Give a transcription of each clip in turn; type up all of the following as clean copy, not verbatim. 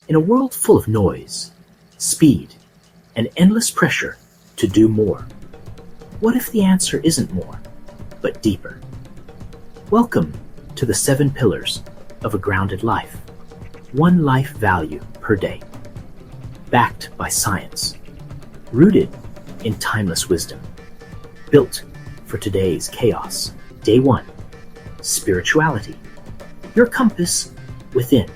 In a world full of noise, speed, and endless pressure to do more, what if the answer isn't more, but deeper? Welcome to the 7 pillars of a grounded life. One life value per day. Backed by science. Rooted in timeless wisdom. Built for today's chaos. Day 1. Spirituality. Your compass within.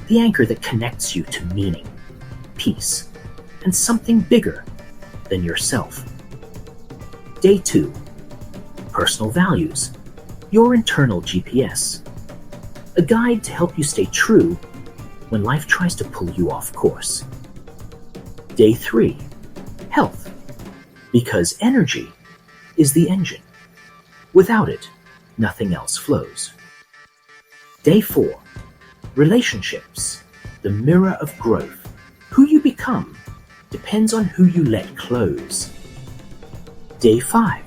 The anchor that connects you to meaning, peace, and something bigger than yourself. Day 2. Personal values. Your internal GPS. A guide to help you stay true when life tries to pull you off course. Day 3. Health. Because energy is the engine. Without it, nothing else flows. Day 4. Relationships. The mirror of growth. Who you become depends on who you let close. Day 5.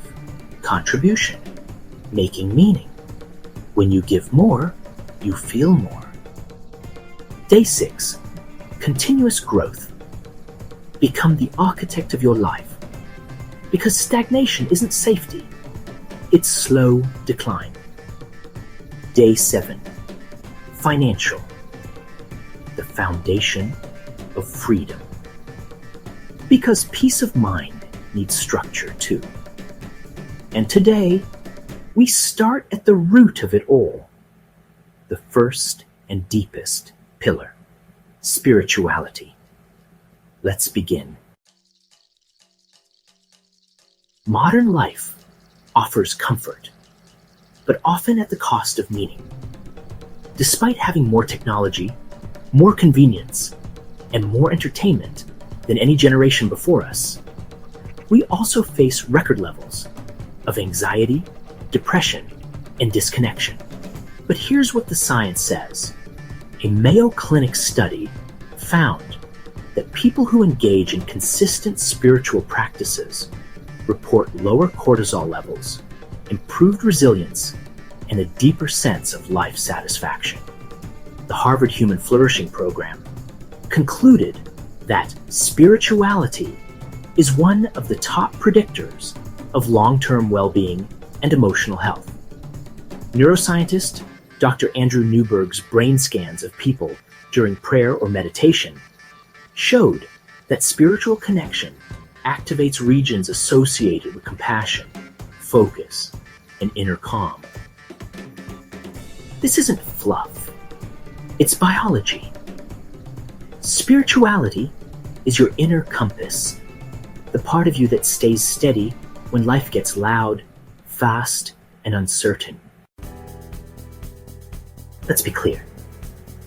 Contribution. Making meaning. When you give more, you feel more. Day 6. Continuous growth. Become the architect of your life. Because stagnation isn't safety, it's slow decline. Day 7. Financial. The foundation of freedom. Because peace of mind needs structure too. And today, we start at the root of it all. The first and deepest pillar. Spirituality. Let's begin. Modern life offers comfort, but often at the cost of meaning. Despite having more technology, more convenience, and more entertainment than any generation before us, we also face record levels of anxiety, depression, and disconnection. But here's what the science says. A Mayo Clinic study found that people who engage in consistent spiritual practices report lower cortisol levels, improved resilience, and a deeper sense of life satisfaction. The Harvard Human Flourishing Program concluded that spirituality is one of the top predictors of long-term well-being and emotional health. Neuroscientist Dr. Andrew Newberg's brain scans of people during prayer or meditation showed that spiritual connection activates regions associated with compassion, focus, and inner calm. This isn't fluff. It's biology. Spirituality is your inner compass, the part of you that stays steady when life gets loud, fast, and uncertain. Let's be clear.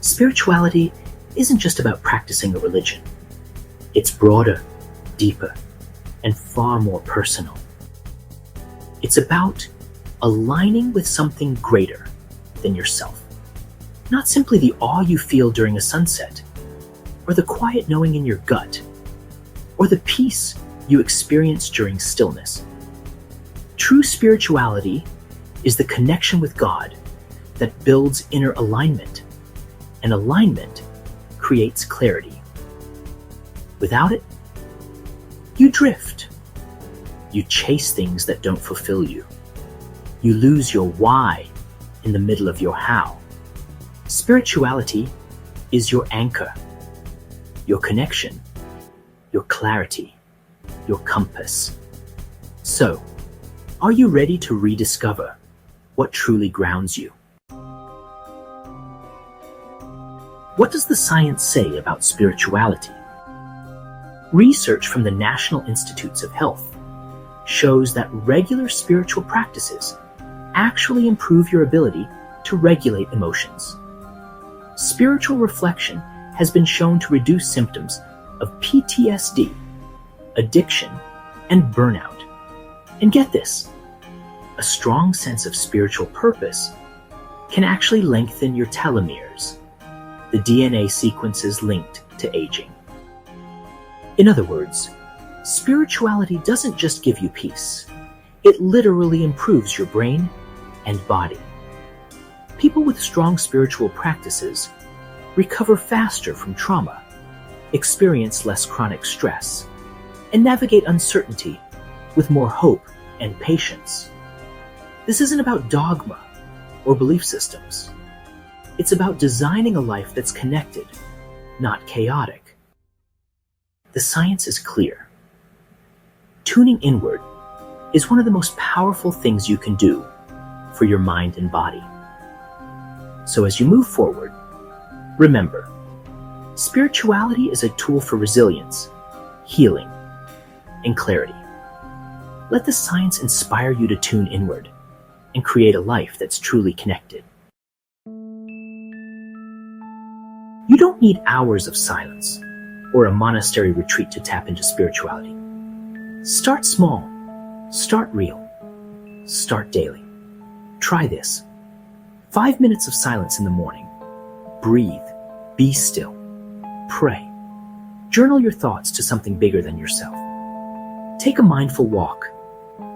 Spirituality isn't just about practicing a religion. It's broader, deeper, and far more personal. It's about aligning with something greater than yourself. Not simply the awe you feel during a sunset, or the quiet knowing in your gut, or the peace you experience during stillness. True spirituality is the connection with God that builds inner alignment, and alignment creates clarity. Without it, you drift. You chase things that don't fulfill you. You lose your why in the middle of your how. Spirituality is your anchor, your connection, your clarity, your compass. So, are you ready to rediscover what truly grounds you? What does the science say about spirituality? Research from the National Institutes of Health shows that regular spiritual practices actually improve your ability to regulate emotions. Spiritual reflection has been shown to reduce symptoms of PTSD, addiction, and burnout. And get this, a strong sense of spiritual purpose can actually lengthen your telomeres, the DNA sequences linked to aging. In other words, spirituality doesn't just give you peace, it literally improves your brain and body. People with strong spiritual practices recover faster from trauma, experience less chronic stress, and navigate uncertainty with more hope and patience. This isn't about dogma or belief systems. It's about designing a life that's connected, not chaotic. The science is clear. Tuning inward is one of the most powerful things you can do for your mind and body. So as you move forward, remember, spirituality is a tool for resilience, healing, and clarity. Let the science inspire you to tune inward and create a life that's truly connected. You don't need hours of silence or a monastery retreat to tap into spirituality. Start small, start real, start daily. Try this. 5 minutes of silence in the morning. Breathe, be still, pray. Journal your thoughts to something bigger than yourself. Take a mindful walk.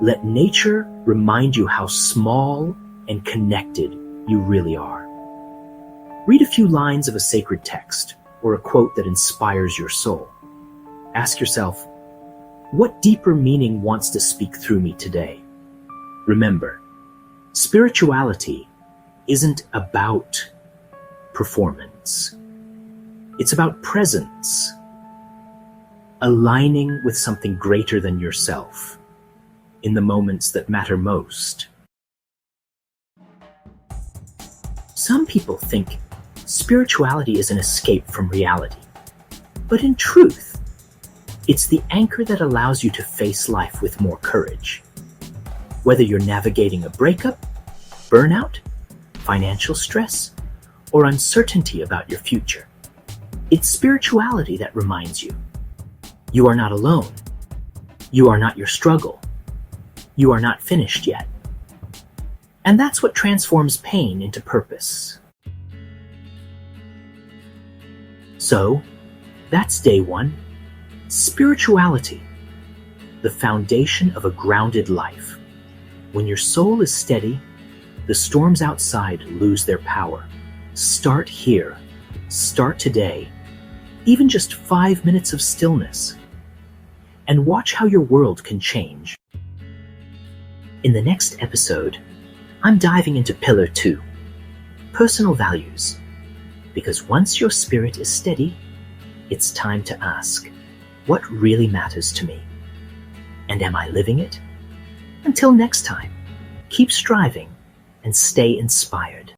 Let nature remind you how small and connected you really are. Read a few lines of a sacred text or a quote that inspires your soul. Ask yourself, what deeper meaning wants to speak through me today? Remember, spirituality isn't about performance. It's about presence, aligning with something greater than yourself in the moments that matter most. Some people think spirituality is an escape from reality, but in truth, it's the anchor that allows you to face life with more courage. Whether you're navigating a breakup, burnout, financial stress, or uncertainty about your future, it's spirituality that reminds you, you are not alone. You are not your struggle. You are not finished yet. And that's what transforms pain into purpose. So, that's day one. Spirituality, the foundation of a grounded life. When your soul is steady, the storms outside lose their power. Start here. Start today. Even just 5 minutes of stillness. And watch how your world can change. In the next episode, I'm diving into Pillar 2, personal values. Because once your spirit is steady, it's time to ask, what really matters to me? And am I living it? Until next time, keep striving and stay inspired.